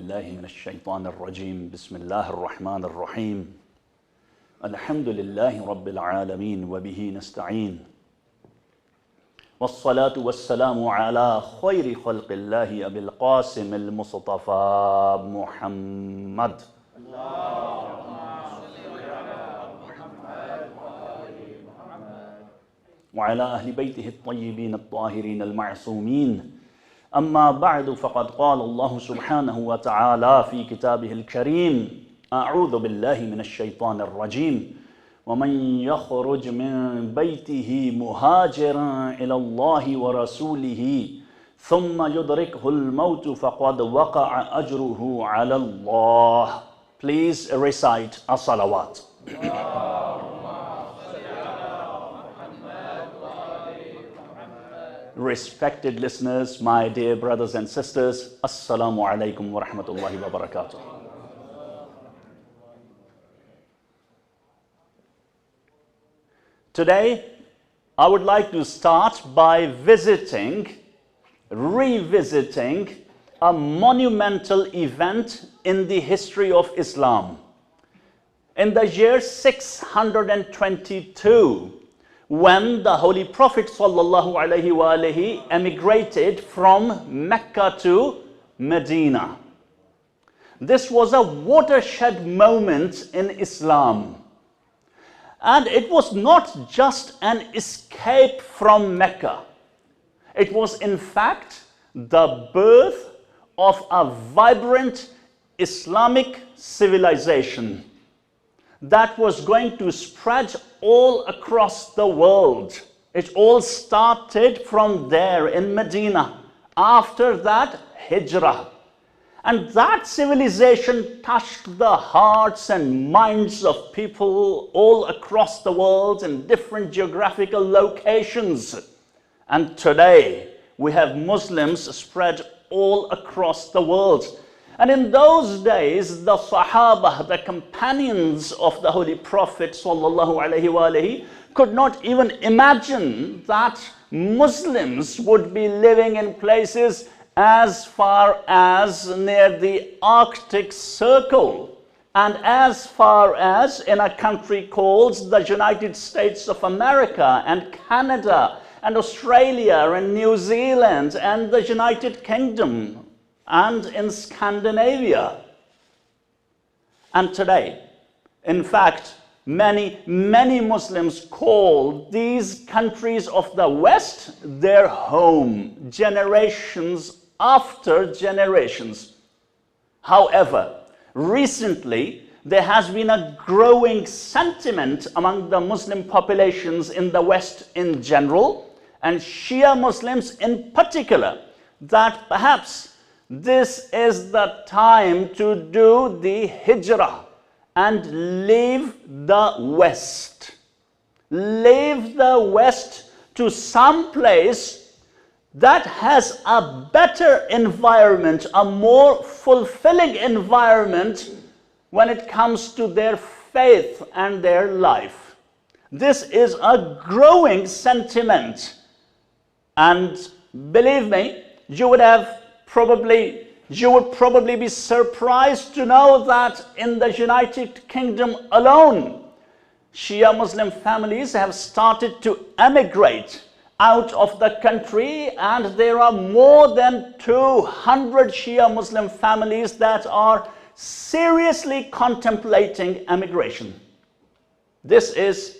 بالله من الشيطان الرجيم بسم الله الرحمن الرحيم الحمد لله رب العالمين وبه نستعين والصلاة والسلام على خير خلق الله أبي القاسم المصطفى محمد وعلى أهل بيته الطيبين الطاهرين المعصومين أما بعد فقد قال الله سبحانه وتعالى في كتابه الكريم أعوذ بالله من الشيطان الرجيم ومن يخرج من بيته مهاجرا إلى الله ورسوله ثم يدركه الموت فقد وقع أجره على الله. Please recite as-salawat. Respected listeners, my dear brothers and sisters, Assalamu alaikum wa rahmatullahi wa barakatuh. Today, I would like to start by revisiting a monumental event in the history of Islam. In the year 622, when the Holy Prophet ﷺ emigrated from Mecca to Medina. This was a watershed moment in Islam. And it was not just an escape from Mecca. It was in fact the birth of a vibrant Islamic civilization that was going to spread all across the world. It all started from there in Medina. After that, Hijrah. And that civilization touched the hearts and minds of people all across the world in different geographical locations. And today, we have Muslims spread all across the world. And in those days, the Sahaba, the companions of the Holy Prophet ﷺ, could not even imagine that Muslims would be living in places as far as near the Arctic Circle and as far as in a country called the United States of America and Canada and Australia and New Zealand and the United Kingdom and in Scandinavia. And today, in fact, many Muslims call these countries of the West their home, generations after generations. However, recently, there has been a growing sentiment among the Muslim populations in the West in general, and Shia Muslims in particular, that perhaps this is the time to do the Hijrah and leave the West. Leave the West to some place that has a better environment, a more fulfilling environment when it comes to their faith and their life. This is a growing sentiment. And believe me, you would probably be surprised to know that in the United Kingdom alone, Shia Muslim families have started to emigrate out of the country, and there are more than 200 Shia Muslim families that are seriously contemplating emigration. This is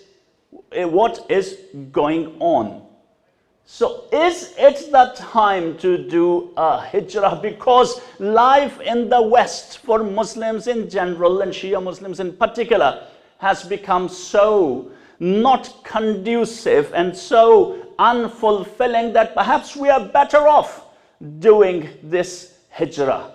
what is going on. So is it the time to do a Hijrah? Because life in the West for Muslims in general and Shia Muslims in particular has become so not conducive and so unfulfilling that perhaps we are better off doing this Hijrah.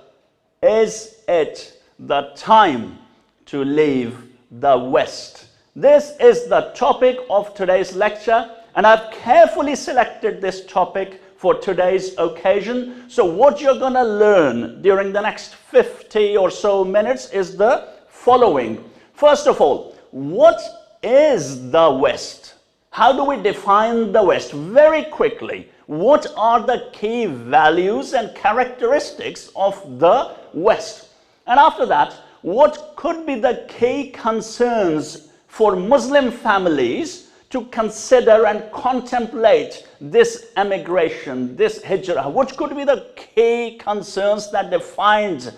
Is it the time to leave the West? This is the topic of today's lecture. And I've carefully selected this topic for today's occasion. So what you're going to learn during the next 50 or so minutes is the following. First of all, what is the West? How do we define the West? Very quickly, What are the key values and characteristics of the West? And after that, what could be the key concerns for Muslim families to consider and contemplate this emigration, this hijrah? What could be the key concerns that they find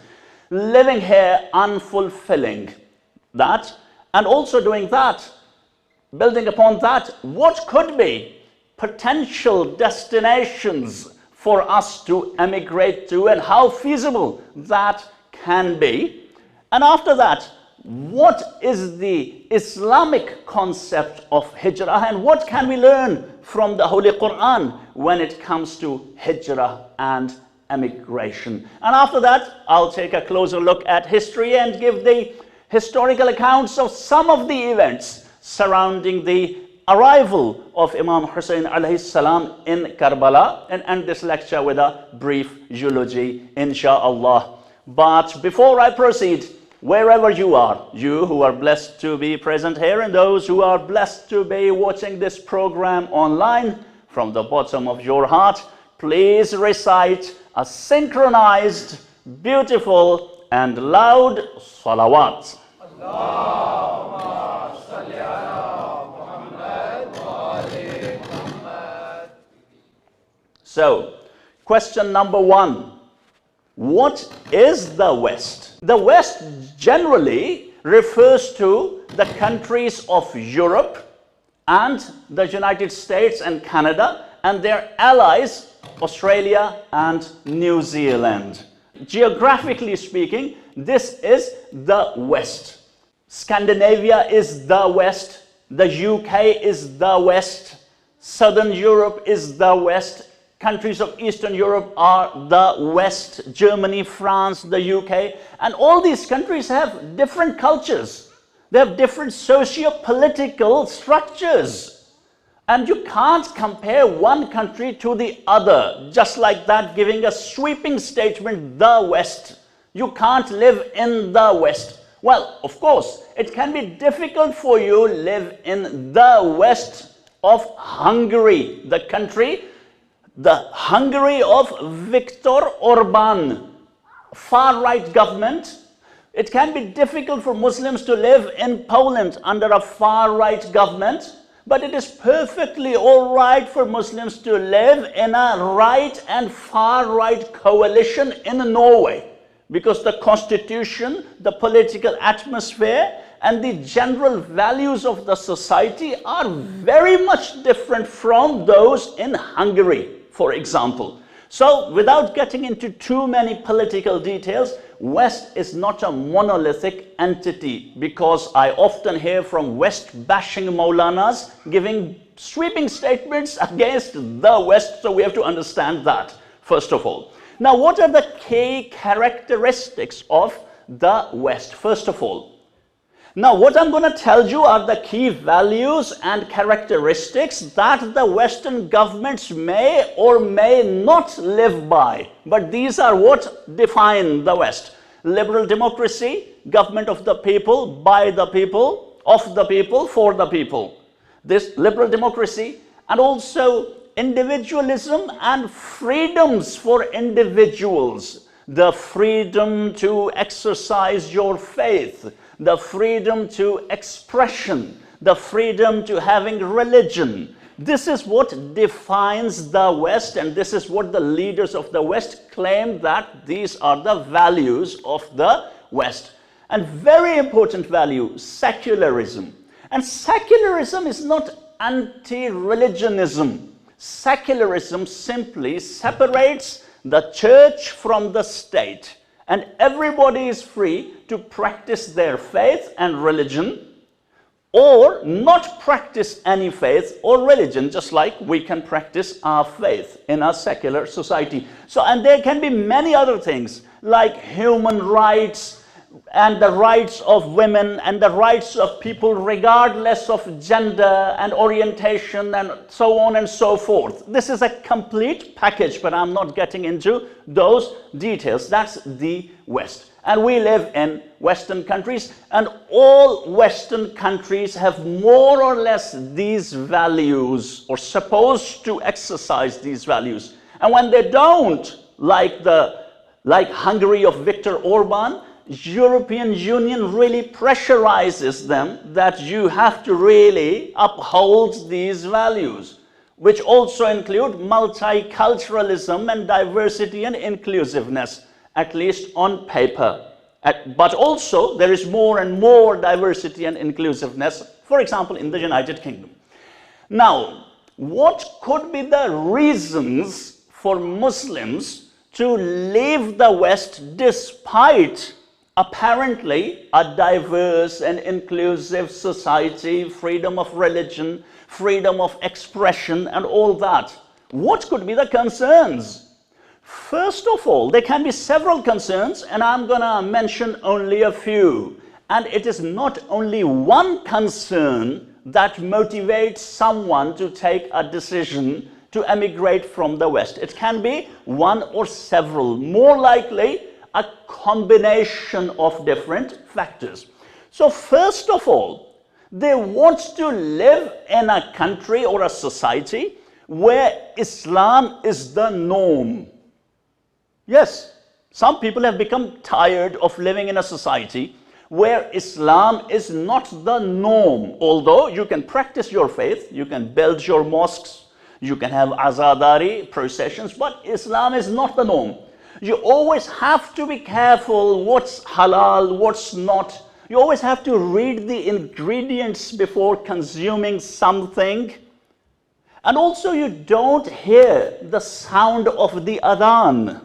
living here unfulfilling? That, and also doing that, building upon that, what could be potential destinations for us to emigrate to, and how feasible that can be? And after that, what is the Islamic concept of hijrah, and what can we learn from the Holy Quran when it comes to hijrah and emigration? And after that, I'll take a closer look at history and give the historical accounts of some of the events surrounding the arrival of Imam Hussein alayhi salam in Karbala, and end this lecture with a brief eulogy, inshallah. But before I proceed, wherever you are, you who are blessed to be present here and those who are blessed to be watching this program online, from the bottom of your heart, please recite a synchronized, beautiful and loud salawat. So, question number one, what is the West? The West generally refers to the countries of Europe and the United States and Canada and their allies, Australia and New Zealand. Geographically speaking, this is the West. Scandinavia is the West, the UK is the West, Southern Europe is the West, countries of Eastern Europe are the West, Germany, France, the UK, and all these countries have different cultures. They have different socio-political structures. And you can't compare one country to the other, just like that, giving a sweeping statement, the West. You can't live in the West. Well, of course, it can be difficult for you to live in the West of Hungary, the country, the Hungary of Viktor Orban, far-right government. It can be difficult for Muslims to live in Poland under a far-right government, but it is perfectly all right for Muslims to live in a right and far-right coalition in Norway, because the constitution, the political atmosphere, and the general values of the society are very much different from those in Hungary, for example. So, without getting into too many political details, West is not a monolithic entity, because I often hear from West-bashing Maulanas giving sweeping statements against the West, so we have to understand that, first of all. Now, what are the key characteristics of the West, first of all? Now, what I'm going to tell you are the key values and characteristics that the Western governments may or may not live by. But these are what define the West. Liberal democracy, government of the people, by the people, of the people, for the people. This liberal democracy, and also individualism and freedoms for individuals. The freedom to exercise your faith, the freedom to expression, the freedom to having religion. This is what defines the West, and this is what the leaders of the West claim, that these are the values of the West. And very important value, secularism. And secularism is not anti-religionism. Secularism simply separates the church from the state, and everybody is free to practice their faith and religion, or not practice any faith or religion, just like we can practice our faith in a secular society. So, and there can be many other things like human rights, and the rights of women and the rights of people regardless of gender and orientation and so on and so forth. This is a complete package, but I'm not getting into those details. That's the West. And we live in Western countries, and all Western countries have more or less these values, or supposed to exercise these values. And when they don't, like Hungary of Viktor Orban, European Union really pressurizes them that you have to really uphold these values, which also include multiculturalism and diversity and inclusiveness, at least on paper. But also there is more and more diversity and inclusiveness, for example, in the United Kingdom. Now, what could be the reasons for Muslims to leave the West despite apparently a diverse and inclusive society, freedom of religion, freedom of expression, and all that? What could be the concerns? First of all, there can be several concerns, and I'm going to mention only a few. And it is not only one concern that motivates someone to take a decision to emigrate from the West. It can be one or several, more likely a combination of different factors. So first of all, they want to live in a country or a society where Islam is the norm. Yes, some people have become tired of living in a society where Islam is not the norm. Although you can practice your faith, you can build your mosques, you can have azadari processions, but Islam is not the norm. You always have to be careful what's halal, what's not. You always have to read the ingredients before consuming something. And also you don't hear the sound of the adhan.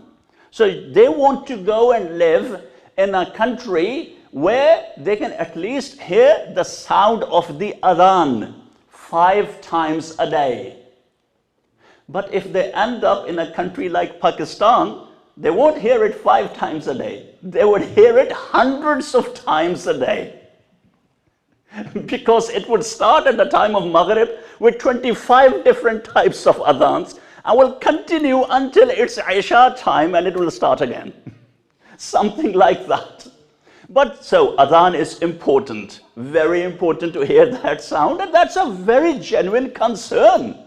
So they want to go and live in a country where they can at least hear the sound of the adhan 5 times a day. But if they end up in a country like Pakistan, they won't hear it 5 times a day. They would hear it hundreds of times a day. Because it would start at the time of Maghrib with 25 different types of adhans, and will continue until it's Isha time, and it will start again. Something like that. But so adhan is important, very important to hear that sound, and that's a very genuine concern.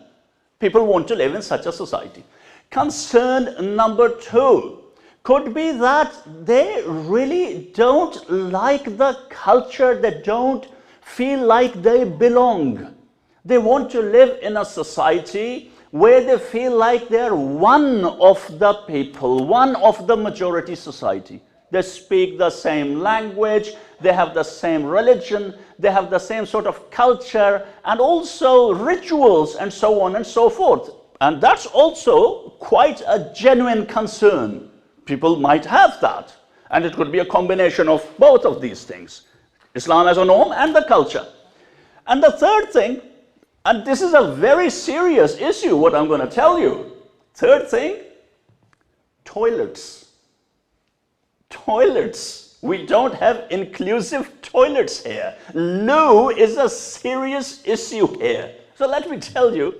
People want to live in such a society. Concern number 2 could be that they really don't like the culture, they don't feel like they belong. They want to live in a society where they feel like they're one of the people, one of the majority society. They speak the same language, they have the same religion, they have the same sort of culture, and also rituals, and so on and so forth. And that's also quite a genuine concern. People might have that. And it could be a combination of both of these things. Islam as a norm and the culture. And the third thing, and this is a very serious issue, what I'm going to tell you. Third thing, toilets. Toilets. We don't have inclusive toilets here. Loo is a serious issue here. So let me tell you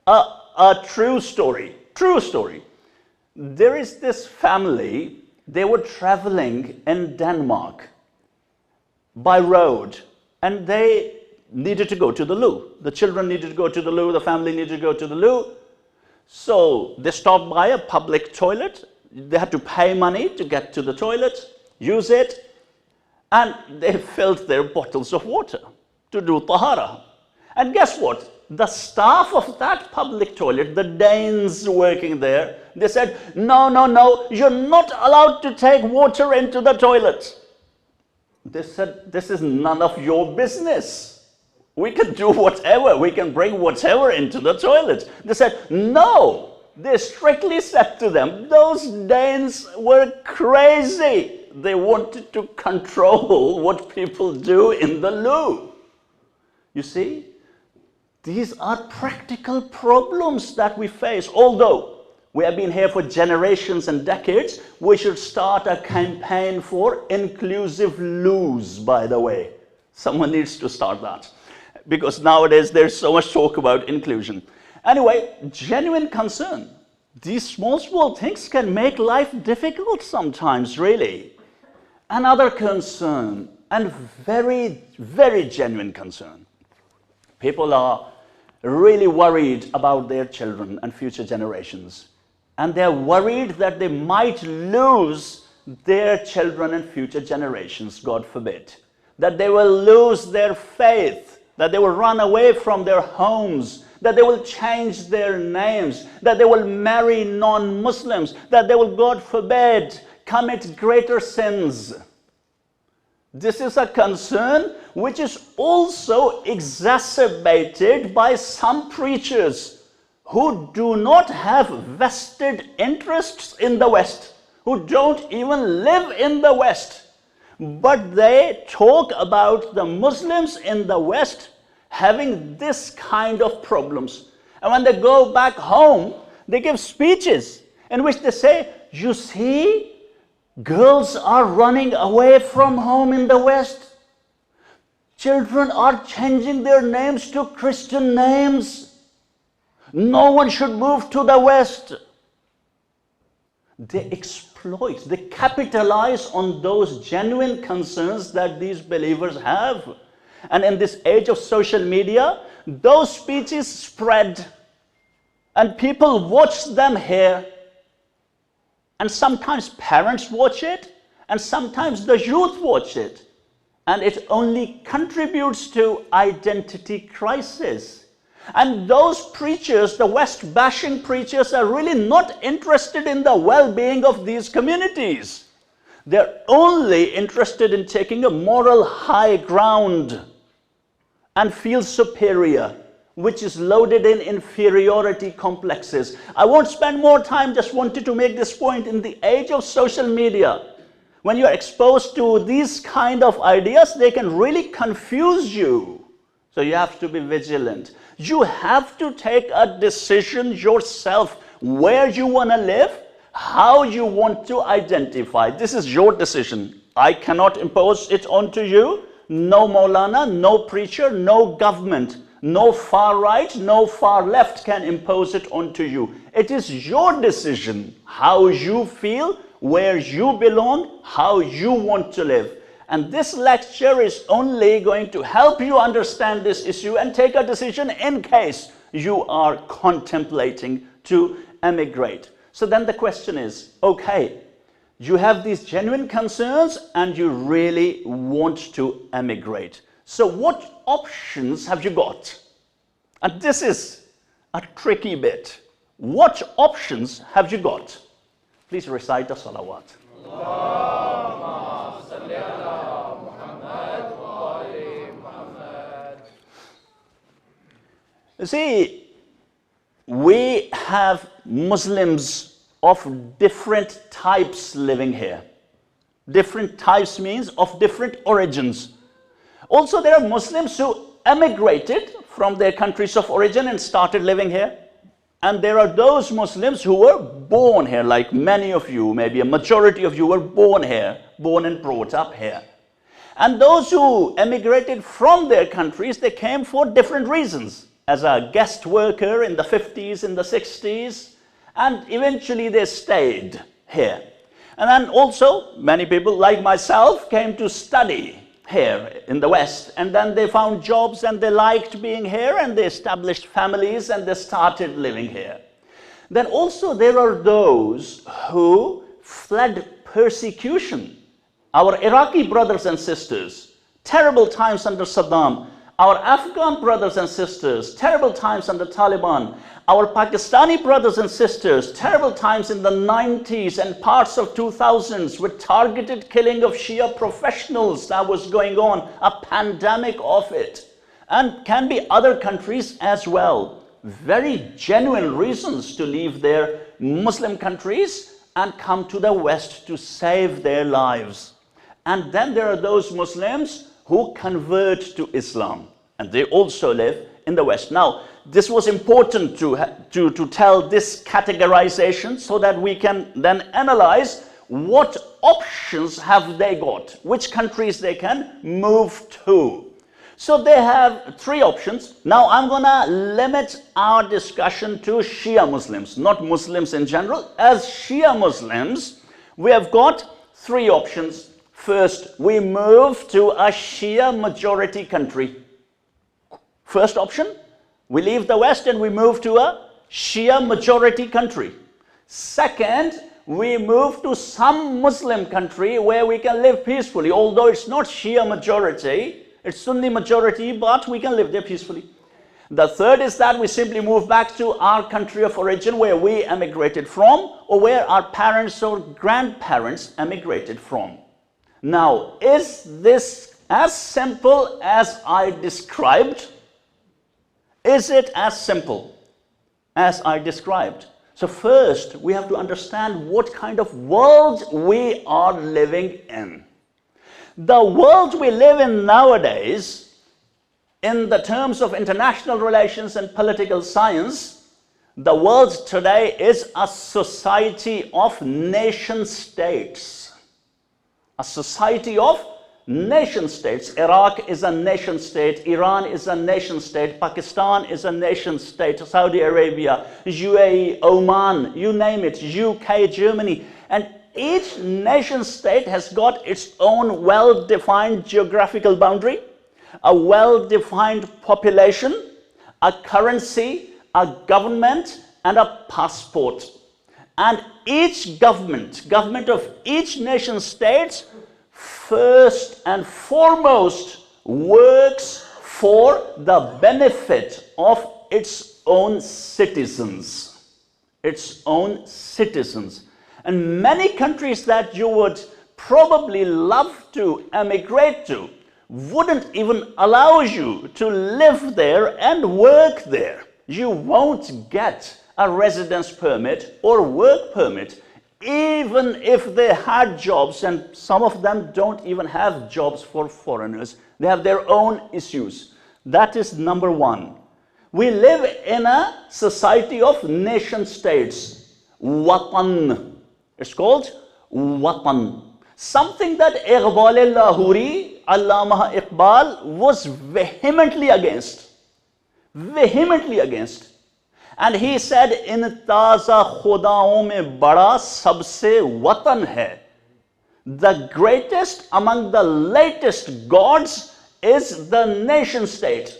a true story. True story. There is this family, they were traveling in Denmark by road, and they needed to go to the loo. The children needed to go to the loo, the family needed to go to the loo. So they stopped by a public toilet. They had to pay money to get to the toilet, use it, and they filled their bottles of water to do tahara. And guess what? The staff of that public toilet, the Danes working there, they said, no, no, no, you're not allowed to take water into the toilet. They said, this is none of your business. We can do whatever, we can bring whatever into the toilet. They said, no. They strictly said to them, those Danes were crazy. They wanted to control what people do in the loo. You see, these are practical problems that we face. Although We have been here for generations and decades. We should start a campaign for inclusive loos, by the way. Someone needs to start that, because nowadays there's so much talk about inclusion. Anyway, genuine concern. These small things can make life difficult sometimes, really. Another concern, and very, very genuine concern. People are really worried about their children and future generations. And they're worried that they might lose their children and future generations, God forbid. That they will lose their faith, that they will run away from their homes, that they will change their names, that they will marry non-Muslims, that they will, God forbid, commit greater sins. This is a concern which is also exacerbated by some preachers who do not have vested interests in the West, who don't even live in the West, but they talk about the Muslims in the West having this kind of problems. And when they go back home, they give speeches in which they say, you see, girls are running away from home in the West. Children are changing their names to Christian names. No one should move to the West. They exploit, they capitalize on those genuine concerns that these believers have. And in this age of social media, those speeches spread and people watch them here. And sometimes parents watch it, and sometimes the youth watch it. And it only contributes to identity crisis. And those preachers, the West bashing preachers, are really not interested in the well-being of these communities. They're only interested in taking a moral high ground and feel superior, which is loaded in inferiority complexes. I won't spend more time, just wanted to make this point. In the age of social media, when you are exposed to these kind of ideas, they can really confuse you. So you have to be vigilant. You have to take a decision yourself where you want to live, how you want to identify. This is your decision. I cannot impose it onto you. No Maulana, no preacher, no government, no far right, no far left can impose it onto you. It is your decision how you feel, where you belong, how you want to live. And this lecture is only going to help you understand this issue and take a decision in case you are contemplating to emigrate. So then the question is, okay, you have these genuine concerns and you really want to emigrate. So what options have you got? And this is a tricky bit. What options have you got? Please recite the salawat. You see, we have Muslims of different types living here. Different types means of different origins. Also, there are Muslims who emigrated from their countries of origin and started living here. And there are those Muslims who were born here, like many of you, maybe a majority of you were born here, born and brought up here. And those who emigrated from their countries, they came for different reasons. As a guest worker in the 50s, in the 60s, and eventually they stayed here. And then also, many people like myself came to study here in the West, and then they found jobs and they liked being here and they established families and they started living here. Then also there are those who fled persecution. Our Iraqi brothers and sisters, terrible times under Saddam. Our Afghan brothers and sisters, terrible times under Taliban. Our Pakistani brothers and sisters, terrible times in the 90s and parts of 2000s with targeted killing of Shia professionals that was going on, a pandemic of it. And can be other countries as well. Very genuine reasons to leave their Muslim countries and come to the West to save their lives. And then there are those Muslims who convert to Islam. and they also live in the West. Now, this was important to tell this categorization so that we can then analyze what options have they got, which countries they can move to. So they have three options. Now I'm gonna limit our discussion to Shia Muslims, not Muslims in general. As Shia Muslims, we have got three options. First, we move to a Shia majority country. First option, we leave the West and we move to a Shia majority country. Second, we move to some Muslim country where we can live peacefully, although it's not Shia majority, it's Sunni majority, but we can live there peacefully. The third is that we simply move back to our country of origin where we emigrated from, or where our parents or grandparents emigrated from. Now, is this as simple as I described? Is it as simple as I described? So first, we have to understand what kind of world we are living in. The world we live in nowadays, in the terms of international relations and political science, the world today is a society of nation states. A society of nation states. Iraq is a nation state, Iran is a nation state, Pakistan is a nation state, Saudi Arabia, UAE, Oman, you name it, UK, Germany. And each nation state has got its own well-defined geographical boundary, a well-defined population, a currency, a government, and a passport. And each government of each nation state, first and foremost, works for the benefit of its own citizens. Its own citizens. And many countries that you would probably love to emigrate to wouldn't even allow you to live there and work there. You won't get a residence permit or work permit, even if they had jobs, and some of them don't even have jobs for foreigners. They have their own issues. That is number one. We live in a society of nation states. Watan. It's called Watan. Something that Iqbal Lahori, Allama Iqbal, was vehemently against. Vehemently against. And he said, in taza khudaon mein bada sabse watan hai. The greatest among the latest gods is the nation state.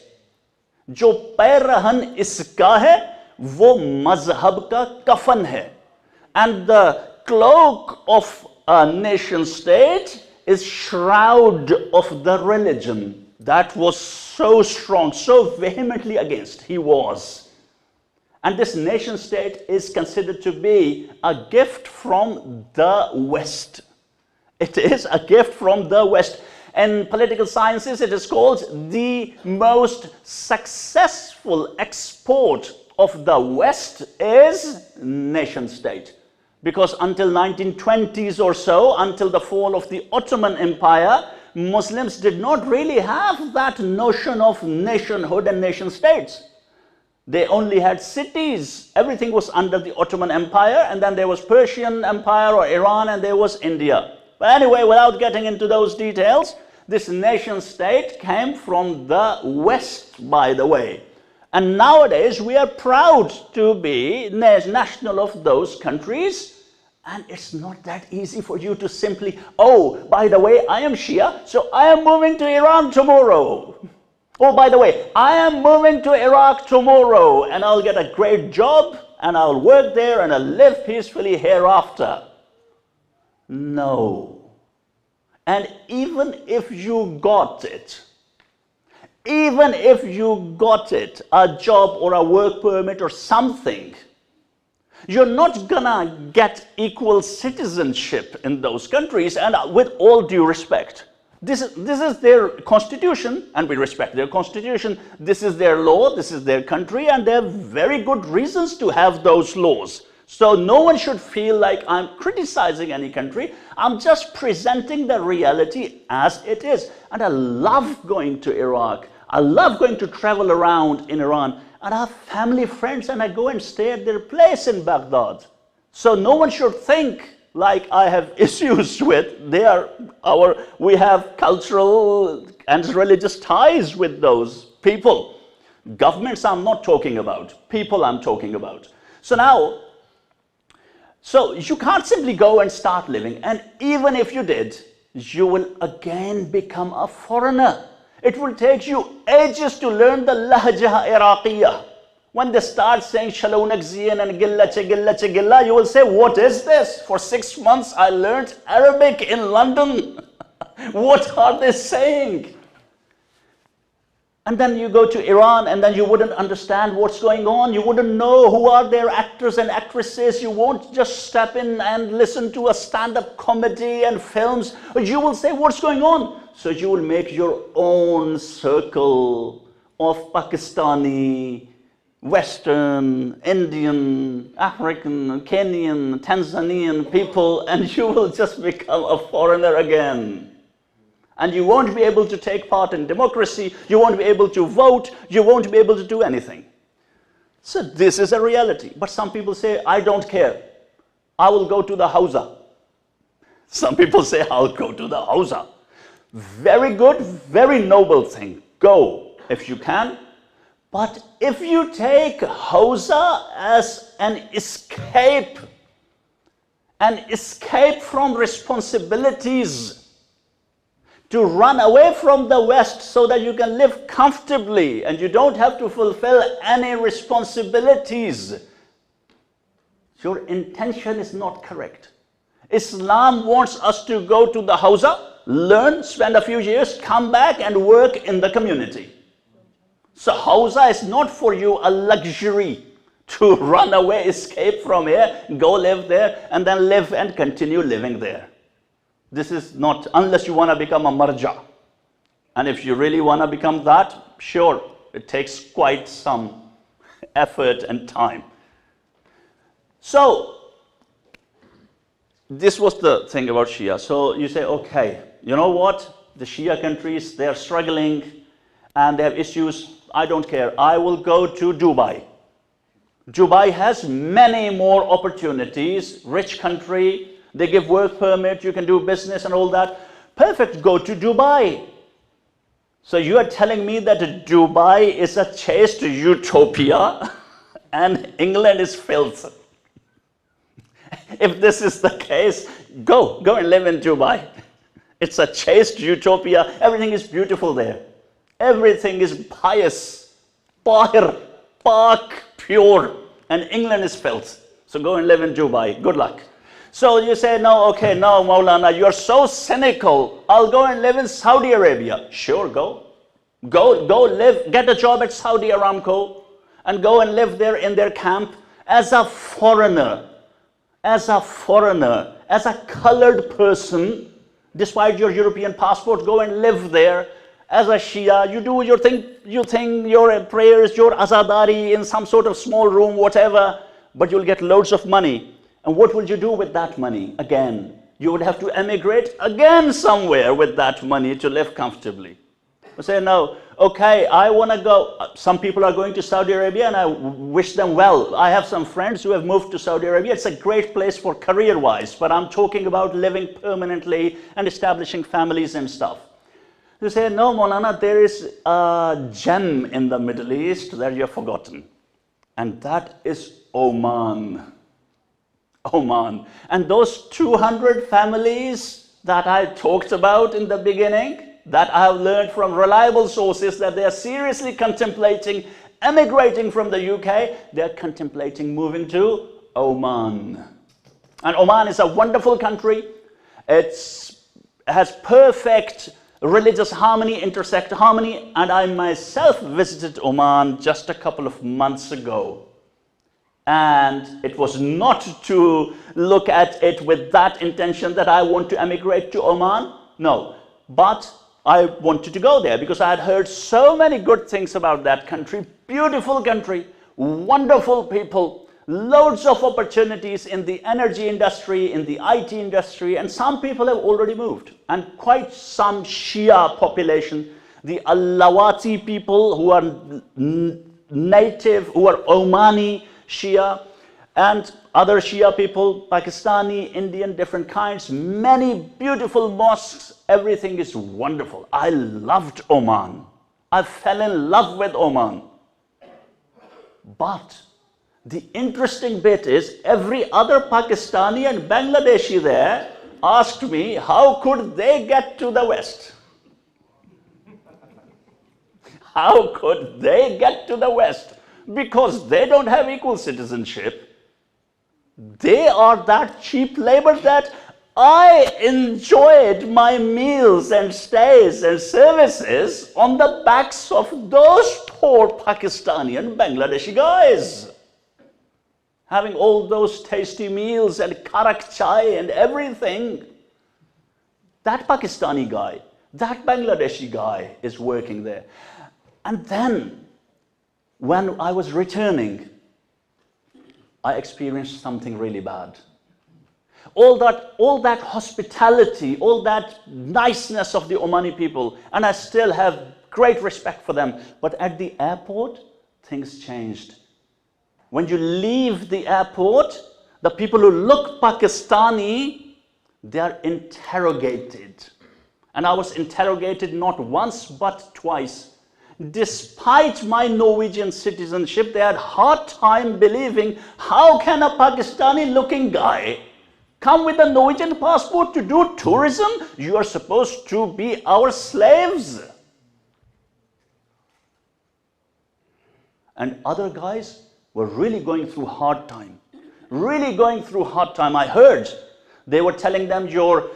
Jo pairahan iska hai, wo mazhab ka kafan hai. And the cloak of a nation state is shroud of the religion. That was so strong, so vehemently against he was. And this nation state is considered to be a gift from the West. It is a gift from the West. In political sciences, it is called the most successful export of the West is nation state. Because until 1920s or so, until the fall of the Ottoman Empire, Muslims did not really have that notion of nationhood and nation states. They only had cities. Everything was under the Ottoman Empire, and then there was Persian Empire or Iran, and there was India. But anyway, without getting into those details, this nation state came from the West, by the way. And nowadays, we are proud to be national of those countries. And it's not that easy for you to simply, oh, by the way, I am Shia, so I am moving to Iran tomorrow. Oh, by the way, I am moving to Iraq tomorrow, and I'll get a great job, and I'll work there, and I'll live peacefully hereafter. No. And even if you got it, a job or a work permit or something, you're not gonna get equal citizenship in those countries. And with all due respect, this is their constitution, and we respect their constitution. This is their law, this is their country, and they have very good reasons to have those laws. So no one should feel like I'm criticizing any country. I'm just presenting the reality as it is. And I love going to Iraq. I love going to travel around in Iran, and I have family friends, and I go and stay at their place in Baghdad. So no one should think like I have issues with. We have cultural and religious ties with those people. Governments I'm not talking about, people I'm talking about. So you can't simply go and start living, and even if you did, you will again become a foreigner. It will take you ages to learn the lahja Iraqiyya. When they start saying shalonak ziyan and gilla, you will say, what is this? For 6 months I learned Arabic in London. What are they saying? And then you go to Iran, and then you wouldn't understand what's going on. You wouldn't know who are their actors and actresses. You won't just step in and listen to a stand-up comedy and films. You will say, what's going on? So you will make your own circle of Pakistani, Western, Indian, African, Kenyan, Tanzanian people, and you will just become a foreigner again. And you won't be able to take part in democracy, you won't be able to vote, you won't be able to do anything. So this is a reality. But some people say, I don't care. I will go to the Hausa. Some people say, I'll go to the Hausa. Very good, very noble thing. Go if you can. But if you take Hausa as an escape from responsibilities, to run away from the West so that you can live comfortably and you don't have to fulfill any responsibilities, your intention is not correct. Islam wants us to go to the Hausa, learn, spend a few years, come back and work in the community. So Hausa is not for you a luxury to run away, escape from here, go live there, and then live and continue living there. This is not, unless you want to become a marja. And if you really want to become that, sure, it takes quite some effort and time. So, this was the thing about Shia. So you say, okay, you know what? The Shia countries, they are struggling and they have issues. I don't care. I will go to Dubai. Dubai has many more opportunities, rich country. They give work permit, you can do business and all that. Perfect, go to Dubai. So you are telling me that Dubai is a chaste utopia and England is filth. If this is the case, go and live in Dubai. It's a chaste utopia. Everything is beautiful there. Everything is pious, tahir, pak, pure, and England is filth. So go and live in Dubai. Good luck. So you say, no, okay, no, Maulana, you're so cynical. I'll go and live in Saudi Arabia. Sure, go. Go live, get a job at Saudi Aramco and go and live there in their camp as a foreigner, as a colored person, despite your European passport, go and live there as a Shia. You do your thing, your prayers, your azadari in some sort of small room, whatever, but you'll get loads of money. And what will you do with that money? Again, you would have to emigrate again somewhere with that money to live comfortably. You say, no, okay, I want to go. Some people are going to Saudi Arabia and I wish them well. I have some friends who have moved to Saudi Arabia. It's a great place for career-wise, but I'm talking about living permanently and establishing families and stuff. You say, no, Maulana, there is a gem in the Middle East that you've forgotten. And that is Oman. Oman. And those 200 families that I talked about in the beginning, that I have learned from reliable sources that they are seriously contemplating emigrating from the UK, they are contemplating moving to Oman. And Oman is a wonderful country. It has perfect religious harmony, intersect harmony, and I myself visited Oman just a couple of months ago. And it was not to look at it with that intention that I want to emigrate to Oman, no. But I wanted to go there because I had heard so many good things about that country. Beautiful country, wonderful people, loads of opportunities in the energy industry, in the IT industry, and some people have already moved. And quite some Shia population the Alawati people who are native, who are Omani Shia, and other Shia people, Pakistani, Indian, different kinds, many beautiful mosques, everything is wonderful. I loved Oman. I fell in love with Oman. But the interesting bit is every other Pakistani and Bangladeshi there asked me, how could they get to the West? How could they get to the West? Because they don't have equal citizenship. They are that cheap labor that I enjoyed my meals and stays and services on the backs of those poor Pakistani and Bangladeshi guys. Having all those tasty meals and karak chai and everything. That Pakistani guy, that Bangladeshi guy is working there. And then, when I was returning, I experienced something really bad. All that hospitality, all that niceness of the Omani people, and I still have great respect for them. But at the airport, things changed. When you leave the airport, the people who look Pakistani, they are interrogated. And I was interrogated not once, but twice. Despite my Norwegian citizenship, they had a hard time believing how can a Pakistani looking guy come with a Norwegian passport to do tourism? You are supposed to be our slaves. And other guys were really going through hard time. Really going through hard time. I heard they were telling them your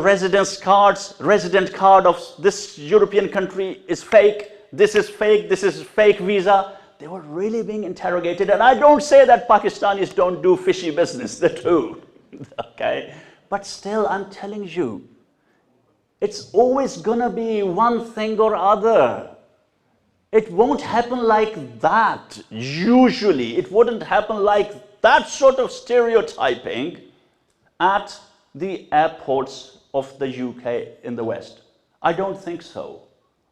residence cards, resident card of this European country is fake. This is fake visa. They were really being interrogated. And I don't say that Pakistanis don't do fishy business. They do. Okay? But still, I'm telling you, it's always gonna be one thing or other. It won't happen like that. Usually, it wouldn't happen like that sort of stereotyping at the airports of the UK in the West. I don't think so.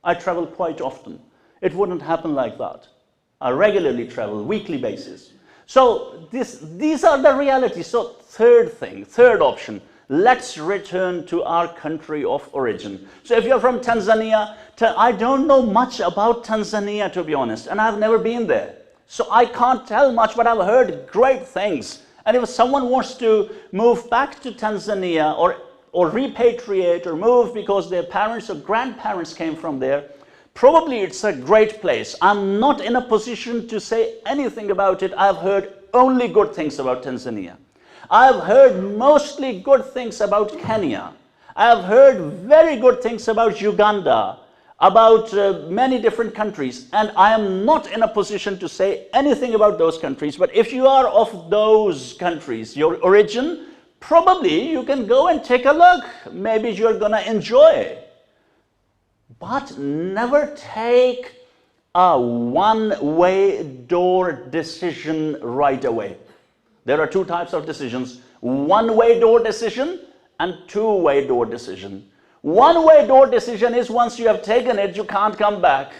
I travel quite often. It wouldn't happen like that. I regularly travel, weekly basis. So these are the realities. So third option, let's return to our country of origin. So if you're from Tanzania, I don't know much about Tanzania, to be honest, and I've never been there. So I can't tell much, but I've heard great things. And if someone wants to move back to Tanzania or repatriate or move because their parents or grandparents came from there, probably it's a great place. I'm not in a position to say anything about it. I've heard only good things about Tanzania. I've heard mostly good things about Kenya. I've heard very good things about Uganda, about many different countries, and I am not in a position to say anything about those countries. But if you are of those countries, your origin, probably you can go and take a look. Maybe you're gonna enjoy. But never take a one-way door decision right away. There are two types of decisions: one-way door decision and two-way door decision. One-way door decision is once you have taken it, you can't come back.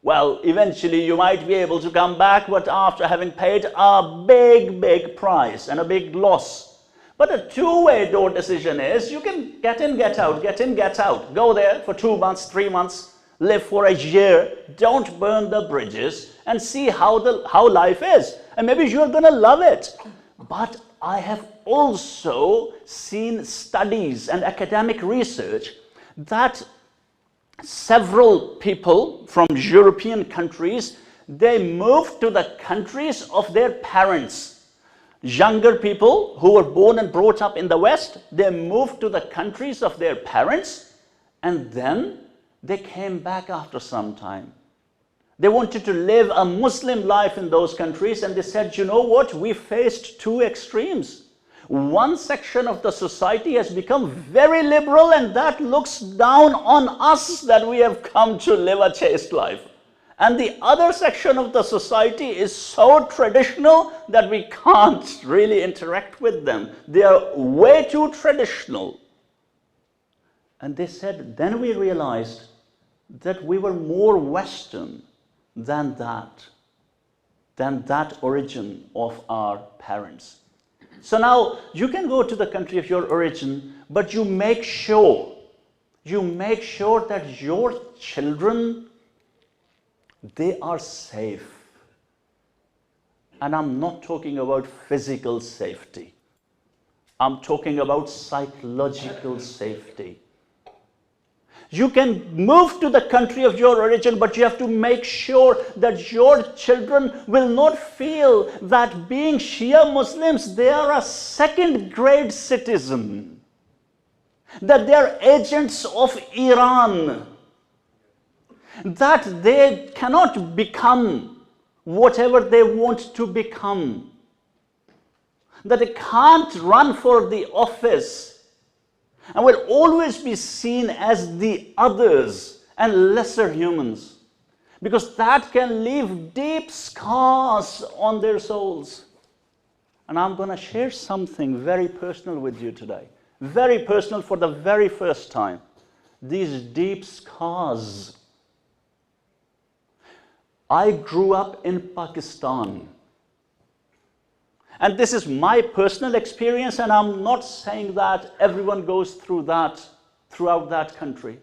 Well, eventually you might be able to come back, but after having paid a big price and a big loss. But a two-way door decision is you can get in, get out, get in, get out. Go there for 2 months, 3 months, live for a year, don't burn the bridges, and see how life is. And maybe you're gonna love it. But I have also seen studies and academic research that several people from European countries, they moved to the countries of their parents. Younger people who were born and brought up in the West, they moved to the countries of their parents, and then they came back after some time. They wanted to live a Muslim life in those countries, and they said, you know what, we faced two extremes. One section of the society has become very liberal, and that looks down on us that we have come to live a chaste life. And the other section of the society is so traditional that we can't really interact with them. They are way too traditional. And they said, then we realized that we were more Western than that origin of our parents. So now you can go to the country of your origin, but you make sure that your children, they are safe. And I'm not talking about physical safety. I'm talking about psychological safety. You can move to the country of your origin, but you have to make sure that your children will not feel that being Shia Muslims, they are a second-grade citizen, that they are agents of Iran, that they cannot become whatever they want to become, that they can't run for the office and will always be seen as the others and lesser humans, because that can leave deep scars on their souls. And I'm going to share something very personal with you today, very personal for the very first time. These deep scars. I grew up in Pakistan. And this is my personal experience, and I'm not saying that everyone goes through that throughout that country.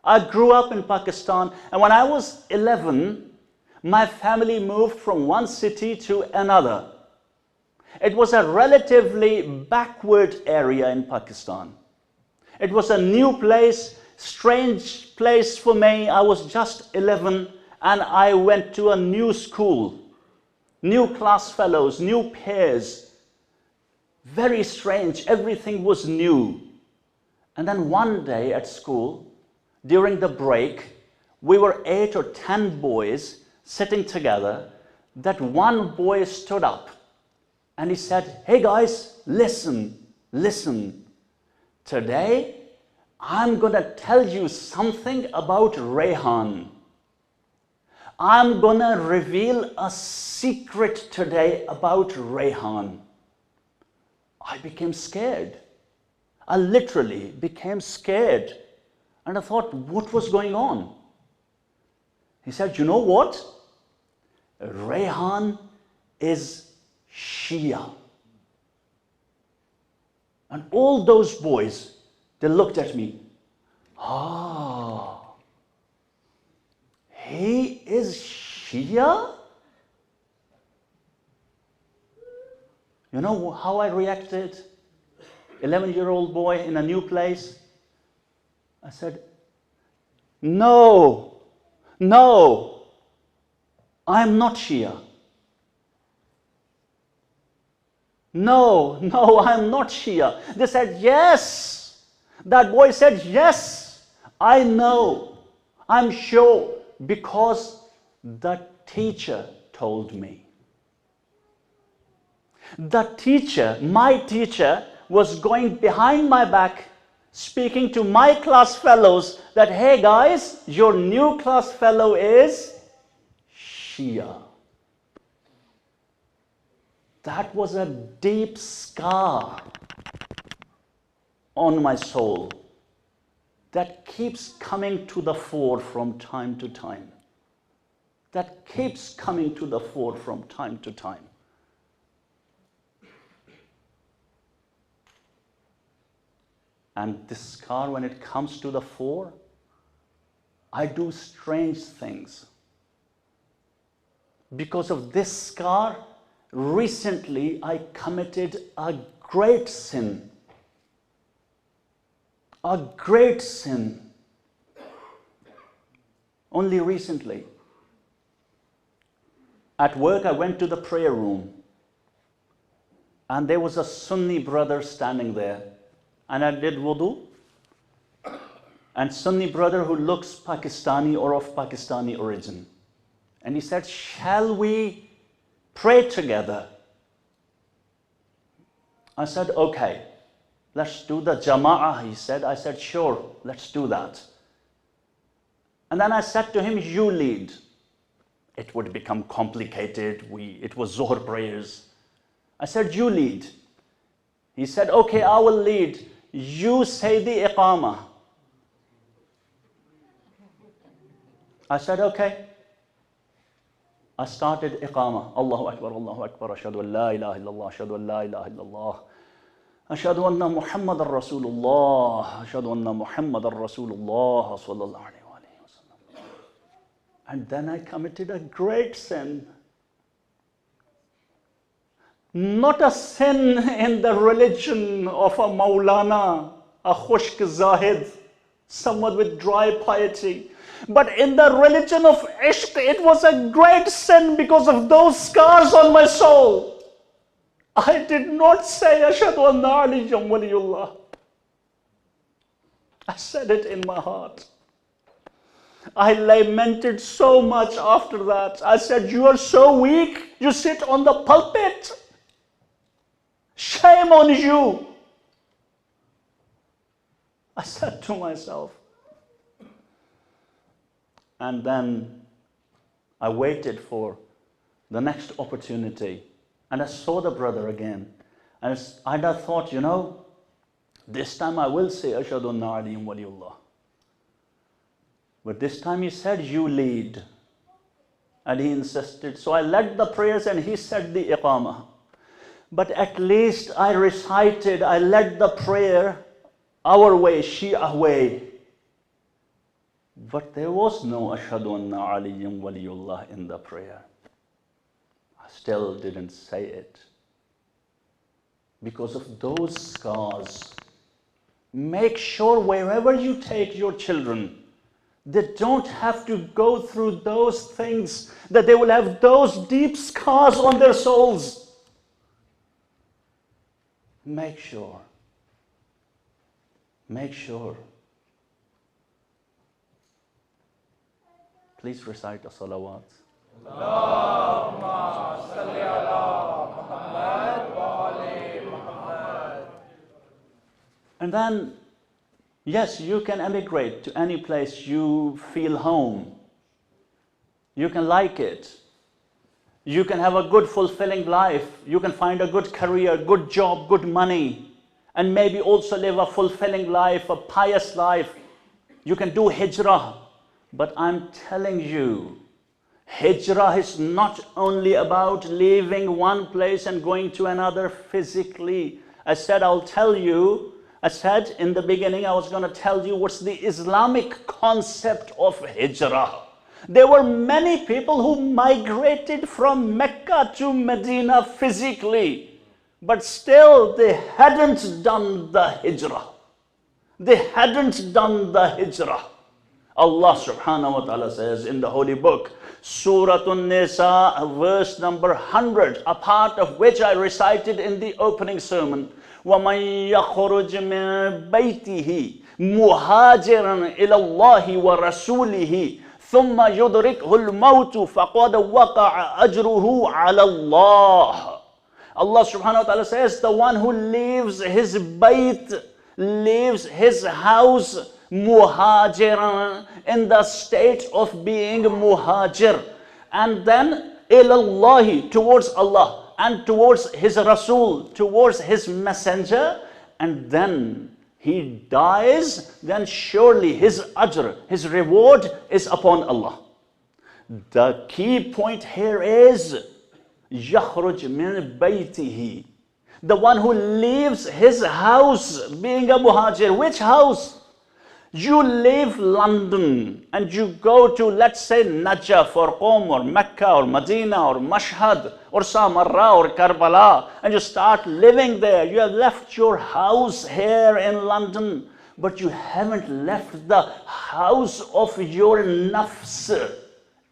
I grew up in Pakistan, and when I was 11, my family moved from one city to another. It was a relatively backward area in Pakistan. It was a new place, strange place for me. I was just 11, and I went to a new school. New class fellows, new pairs. Very strange, everything was new. And then one day at school, during the break, we were 8 or 10 boys sitting together. That one boy stood up and he said, "Hey guys, listen. Today, I'm gonna tell you something about Rehan. I'm gonna reveal a secret today about Rehan." I became scared. I literally became scared. And I thought, what was going on? He said, "You know what? Rehan is Shia." And all those boys, they looked at me. "Ah. He is Shia?" You know how I reacted? 11-year-old boy in a new place. I said, No, I'm not Shia. No, I'm not Shia. They said, "Yes." That boy said, "Yes, I know, I'm sure, because the teacher told me." The teacher, my teacher, was going behind my back, speaking to my class fellows that, "Hey guys, your new class fellow is Shia." That was a deep scar on my soul that keeps coming to the fore from time to time. That keeps coming to the fore from time to time. And this scar, when it comes to the fore, I do strange things. Because of this scar, recently I committed a great sin. A great sin. Only recently. At work, I went to the prayer room, and there was a Sunni brother standing there. And I did wudu. And Sunni brother who looks Pakistani or of Pakistani origin. And he said, "Shall we pray together?" I said, "Okay, let's do the jama'ah," he said. I said, "Sure, let's do that." And then I said to him, "You lead." It would become complicated. It was Zuhr prayers. I said, "You lead." He said, "Okay, I will lead. You say the iqamah." I said, okay. I started Iqamah. Allahu Akbar, Ashhadu an la ilaha illallah, Ashhadu an la ilaha illallah. Ashhadu anna Muhammadar Rasulullah, Ashhadu anna Muhammadar Rasulullah, sallallahu alayhi wa sallam. And then I committed a great sin. Not a sin in the religion of a Maulana, a Khushk Zahid, someone with dry piety. But in the religion of Ishq, it was a great sin because of those scars on my soul. I did not say, Ashhadu anna Aliyyun waliyullah. I said it in my heart. I lamented so much after that. I said, you are so weak, you sit on the pulpit. Shame on you. I said to myself. And then I waited for the next opportunity. And I saw the brother again. And I thought, you know, this time I will say, Ashhadu anna Aliyyun waliyullah. But this time he said, you lead. And he insisted. So I led the prayers and he said the Iqamah. But at least I led the prayer our way, Shia way. But there was no Ashhadu anna Aliyyun waliyullah in the prayer. I still didn't say it. Because of those scars. Make sure wherever you take your children, they don't have to go through those things, that they will have those deep scars on their souls. Make sure. Make sure. Please recite the salawat. Allahumma salli ala Muhammad wa ali Muhammad. And then, yes, you can emigrate to any place you feel home. You can like it. You can have a good, fulfilling life. You can find a good career, good job, good money. And maybe also live a fulfilling life, a pious life. You can do hijrah. But I'm telling you, hijrah is not only about leaving one place and going to another physically. I said in the beginning, I was going to tell you what's the Islamic concept of hijrah. There were many people who migrated from Mecca to Medina physically, but still they hadn't done the hijrah. They hadn't done the hijrah. Allah subhanahu wa ta'ala says in the holy book, Surah An-Nisa, verse number 100, a part of which I recited in the opening sermon. وَمَنْ يَخْرُجْ مِنْ بَيْتِهِ مُهَاجِرًا إِلَى اللَّهِ وَرَسُولِهِ ثُمَّ يُدْرِكْهُ الْمَوْتُ فَقَدْ وَقَعَ أَجْرُهُ عَلَى اللَّهِ. Allah subhanahu wa ta'ala says, the one who leaves his bayt, leaves his house, muhajiran, in the state of being muhajir, and then ilallahi, towards Allah, and towards his Rasul, towards his messenger, and then he dies, then surely his ajr, his reward is upon Allah. The key point here is yakhruj min baytihi, the one who leaves his house, being a muhajir. Which house? You leave London and you go to, let's say, Najaf or Qom or Mecca or Medina or Mashhad or Samarra or Karbala, and you start living there. You have left your house here in London, but you haven't left the house of your nafs.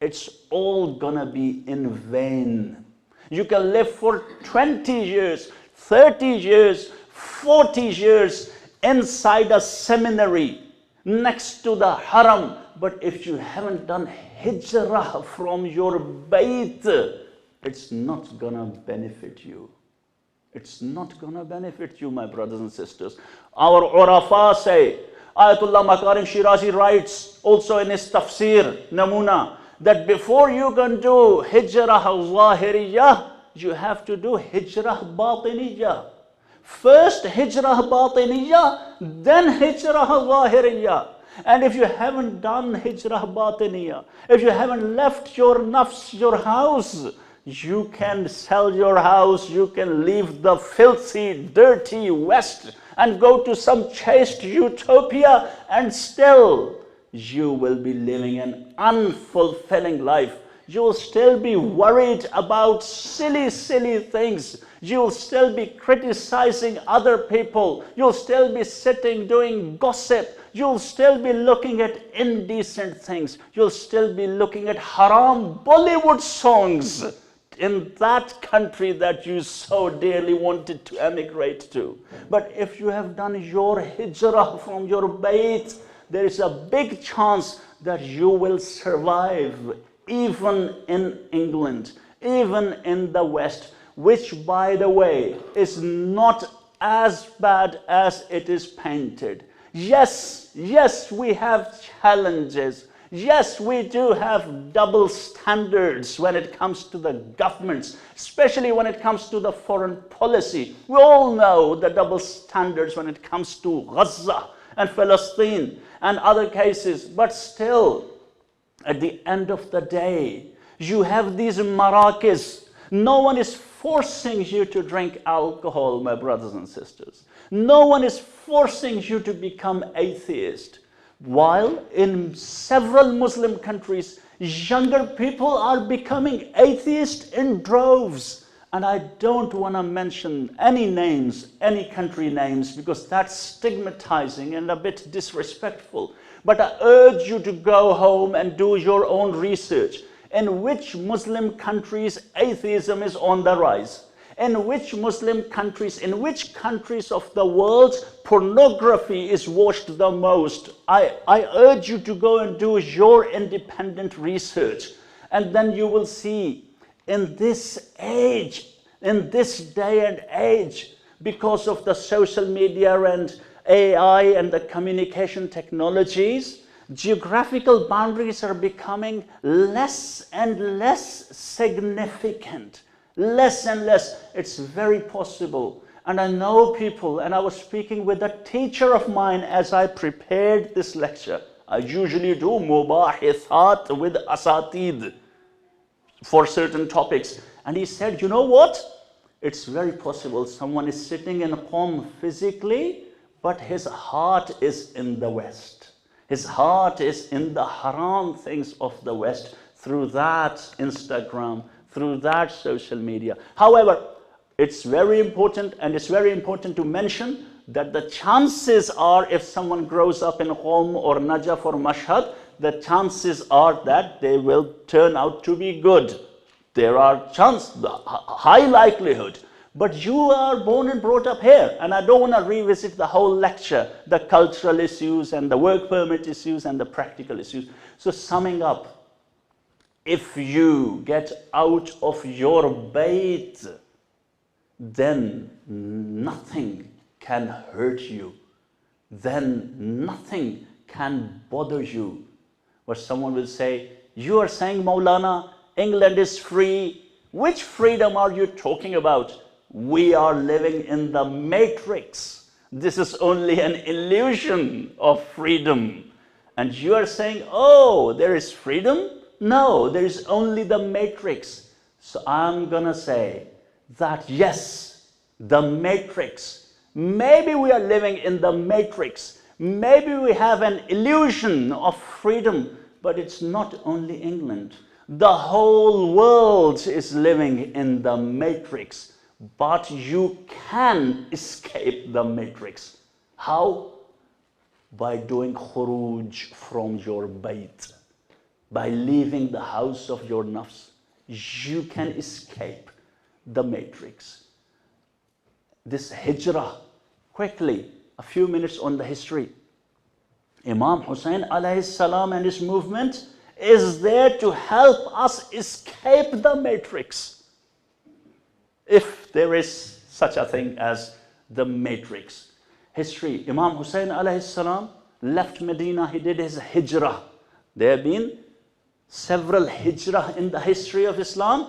It's all gonna be in vain. You can live for 20 years, 30 years, 40 years inside a seminary next to the haram, but if you haven't done hijrah from your bayt, it's not gonna benefit you. It's not gonna benefit you, my brothers and sisters. Our urafa say, Ayatullah Makarim Shirazi writes also in his tafsir, Namuna, that before you can do hijrah zahiriyah, you have to do hijrah batiniyah. First hijrah batiniyah, then hijrah zahiriyah. And if you haven't done hijrah batiniya, if you haven't left your nafs, your house, you can sell your house, you can leave the filthy, dirty West and go to some chaste utopia, and still you will be living an unfulfilling life. You will still be worried about silly, silly things. You will still be criticizing other people. You'll still be sitting doing gossip. You'll still be looking at indecent things. You'll still be looking at haram Bollywood songs in that country that you so dearly wanted to emigrate to. But if you have done your hijrah from your bayt, there is a big chance that you will survive even in England, even in the West, which, by the way, is not as bad as it is painted. Yes, we have challenges. Yes, we do have double standards when it comes to the governments, especially when it comes to the foreign policy. We all know the double standards when it comes to Gaza and Palestine and other cases, but still, at the end of the day, you have these marakis. No one is forcing you to drink alcohol, my brothers and sisters. No one is forcing you to become atheist. While in several Muslim countries, younger people are becoming atheist in droves. And I don't want to mention any names, any country names, because that's stigmatizing and a bit disrespectful. But I urge you to go home and do your own research. In which Muslim countries atheism is on the rise? In which Muslim countries, in which countries of the world pornography is watched the most? I urge you to go and do your independent research. And then you will see, in this age, in this day and age, because of the social media and AI and the communication technologies, geographical boundaries are becoming less and less significant. Less and less. It's very possible. And I know people, and I was speaking with a teacher of mine as I prepared this lecture. I usually do mubahisat with asatid for certain topics. And he said, you know what? It's very possible someone is sitting in Qom physically, but his heart is in the West. His heart is in the haram things of the West through that Instagram, through that social media. However, it's very important, and it's very important to mention that the chances are, if someone grows up in Qom or Najaf or Mashhad, the chances are that they will turn out to be good. There are chances, high likelihood. But you are born and brought up here, and I don't want to revisit the whole lecture, the cultural issues and the work permit issues and the practical issues. So summing up, if you get out of your bayt, then nothing can hurt you. Then nothing can bother you. Or someone will say, you are saying, Maulana, England is free. Which freedom are you talking about? We are living in the matrix. This is only an illusion of freedom. And you are saying, oh, there is freedom? No, there is only the matrix. So I'm gonna say that yes, the matrix. Maybe we are living in the matrix. Maybe we have an illusion of freedom, but it's not only England. The whole world is living in the matrix. But you can escape the matrix. How? By doing khuruj from your bayt. By leaving the house of your nafs. You can escape the matrix. This hijrah, quickly, a few minutes on the history. Imam Hussein alayhi salam and his movement is there to help us escape the matrix. If there is such a thing as the matrix. History, Imam Hussein alayhi salam left Medina, he did his hijrah. There have been several hijrah in the history of Islam,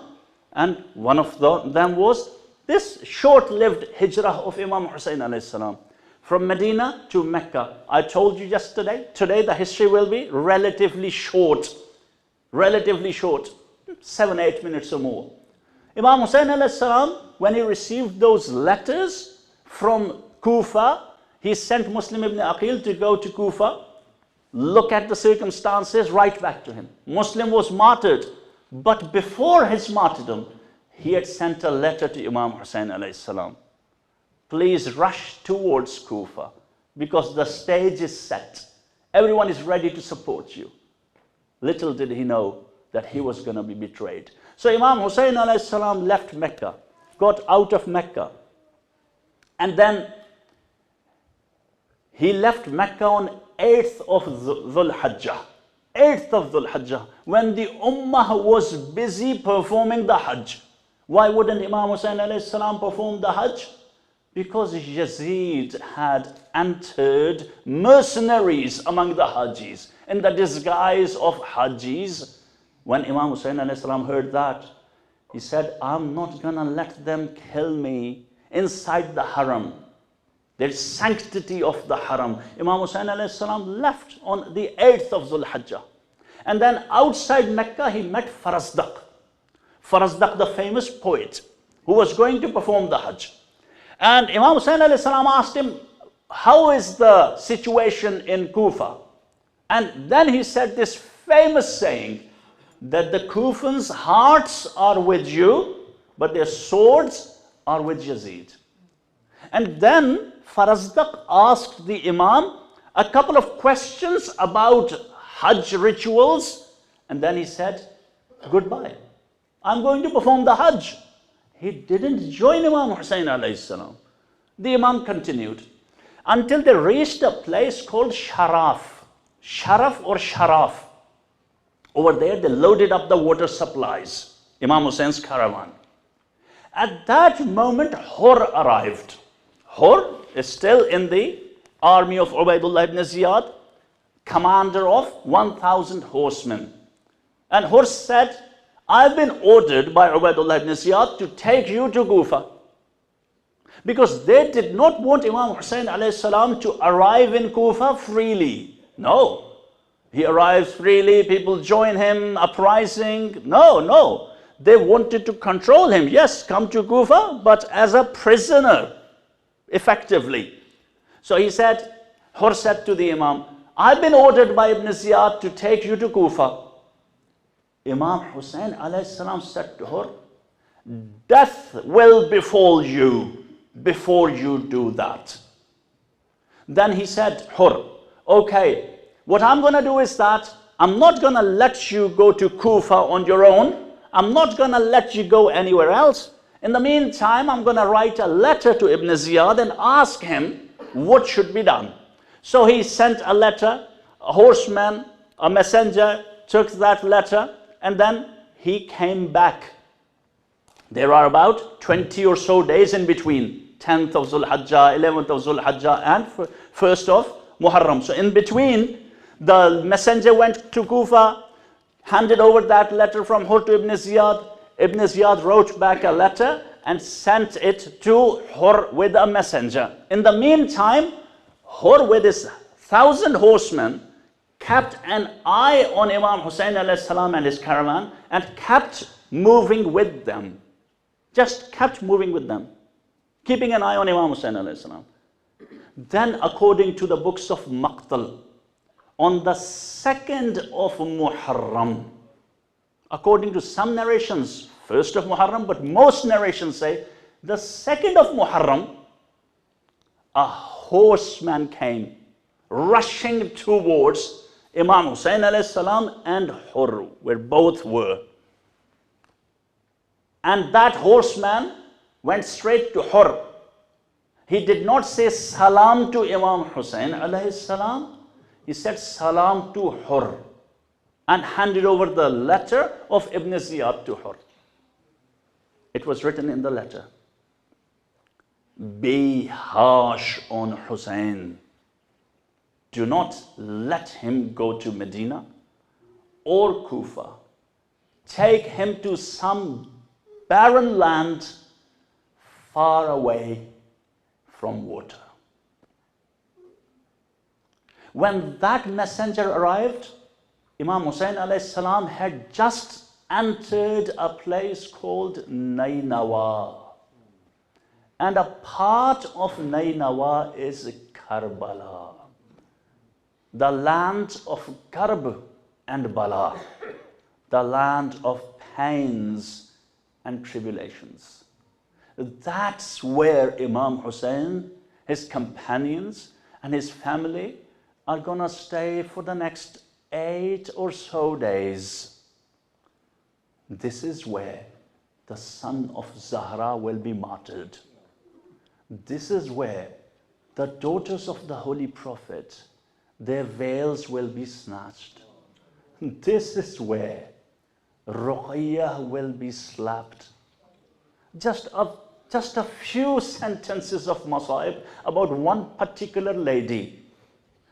and one of them was this short-lived hijrah of Imam Hussein alayhi salam. from Medina to Mecca. I told you yesterday, today the history will be relatively short, 7-8 minutes or more. Imam Hussein alayhi salam, when he received those letters from Kufa, he sent Muslim ibn Aqil to go to Kufa, look at the circumstances, write back to him. Muslim was martyred, but before his martyrdom, he had sent a letter to Imam Hussein alayhi salam. Please rush towards Kufa because the stage is set. Everyone is ready to support you. Little did he know that he was going to be betrayed. So Imam Hussein alayhi salam left Mecca, got out of Mecca, and then he left Mecca on 8th of Dhul Hijjah. 8th of Dhul Hijjah, when the Ummah was busy performing the Hajj. Why wouldn't Imam Hussein alayhi salam perform the Hajj? Because Yazid had entered mercenaries among the Hajis in the disguise of Hajis. When Imam Hussein alayhi salam heard that, he said, I'm not gonna let them kill me inside the Haram. There's sanctity of the Haram. Imam Hussein alayhi salam left on the 8th of Dhul Hijjah. And then outside Mecca, he met Farazdaq. Farazdaq, the famous poet, who was going to perform the Hajj. And Imam Hussein alayhi salam asked him, how is the situation in Kufa? And then he said this famous saying, that the Kufans' hearts are with you, but their swords are with Yazid. And then Farazdaq asked the Imam a couple of questions about Hajj rituals, and then he said, goodbye, I'm going to perform the Hajj. He didn't join Imam Hussein alayhi salam. The Imam continued until they reached a place called Sharaf. Sharaf or Sharaf. Over there, they loaded up the water supplies, Imam Hussein's caravan. At that moment, Hur arrived. Hur is still in the army of Ubaydullah ibn Ziyad, commander of 1,000 horsemen. And Hur said, I've been ordered by Ubaydullah ibn Ziyad to take you to Kufa. Because they did not want Imam Hussein alayhi salam to arrive in Kufa freely. No. He arrives freely, people join him, uprising. No. They wanted to control him. Yes, come to Kufa, but as a prisoner, effectively. So he said, Hur said to the Imam, I've been ordered by Ibn Ziyad to take you to Kufa. Imam Hussein alayhi salam said to Hur, death will befall you before you do that. Then he said, Hur, okay, what I'm going to do is that I'm not going to let you go to Kufa on your own. I'm not going to let you go anywhere else. In the meantime, I'm going to write a letter to Ibn Ziyad and ask him what should be done. So he sent a letter, a horseman, a messenger, took that letter, and then he came back. There are about 20 or so days in between, 10th of Dhul Hijjah, 11th of Dhul Hijjah, and 1st of Muharram. So in between, the messenger went to Kufa, handed over that letter from Hur to Ibn Ziyad. Ibn Ziyad wrote back a letter and sent it to Hur with a messenger. In the meantime, Hur with his 1,000 horsemen kept an eye on Imam Hussein alayhi salam and his caravan and kept moving with them. Just kept moving with them, keeping an eye on Imam Hussein alayhi salam. Then according to the books of Maqtal, on the 2nd of Muharram, according to some narrations, 1st of Muharram, but most narrations say the 2nd of Muharram, a horseman came rushing towards Imam Hussein alayhi salam and Hur, where both were. And that horseman went straight to Hur. He did not say salam to Imam Hussein alayhi salam. He said salam to Hur and handed over the letter of Ibn Ziyad to Hur. It was written in the letter, be harsh on Hussein. Do not let him go to Medina or Kufa. Take him to some barren land far away from water. When that messenger arrived, Imam Hussein alayhi salam had just entered a place called Nainawa. And a part of Nainawa is Karbala, the land of Karb and Bala, the land of pains and tribulations. That's where Imam Hussein, his companions, and his family are gonna stay for the next 8 or so days. This is where the son of Zahra will be martyred. This is where the daughters of the Holy Prophet, their veils will be snatched. This is where Ruqayyah will be slapped. Just a few sentences of Masaib about one particular lady.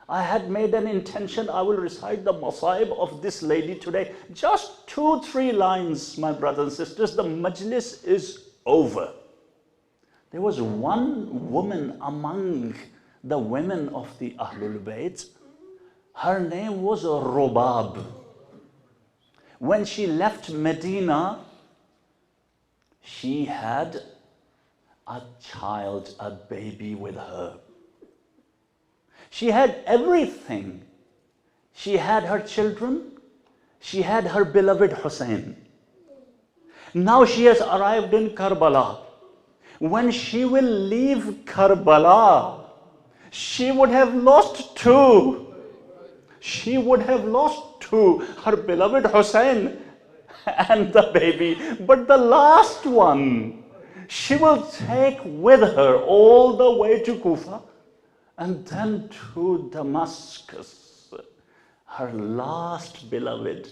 I had made an intention, I will recite the Masaib of this lady today. Just 2-3 lines, my brothers and sisters, the majlis is over. There was one woman among the women of the Ahlul Bayt. Her name was Robab. When she left Medina, she had a child, a baby with her. She had everything. She had her children. She had her beloved Hussein. Now she has arrived in Karbala. When she will leave Karbala, she would have lost 2. She would have lost 2, her beloved Hussein and the baby. But the last one, she will take with her all the way to Kufa and then to Damascus. Her last beloved,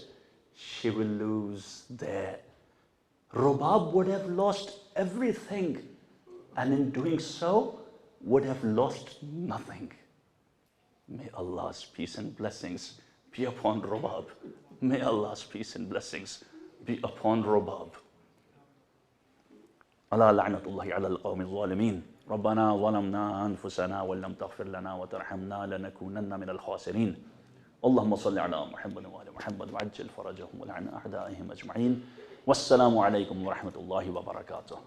she will lose there. Robab would have lost everything, and in doing so, would have lost nothing. May Allah's peace and blessings be upon Robab. May Allah's peace and blessings be upon Robab. Allah la'natullahi ala al-qawmi al-zalimin. ربنا ظلمنا أنفسنا ولم تغفر لنا وترحمنا لنكونن من الخاسرين. اللهم صل على محمد وآل محمد وعجل فرجهم ولعن أعدائهم أجمعين. والسلام عليكم ورحمة الله وبركاته.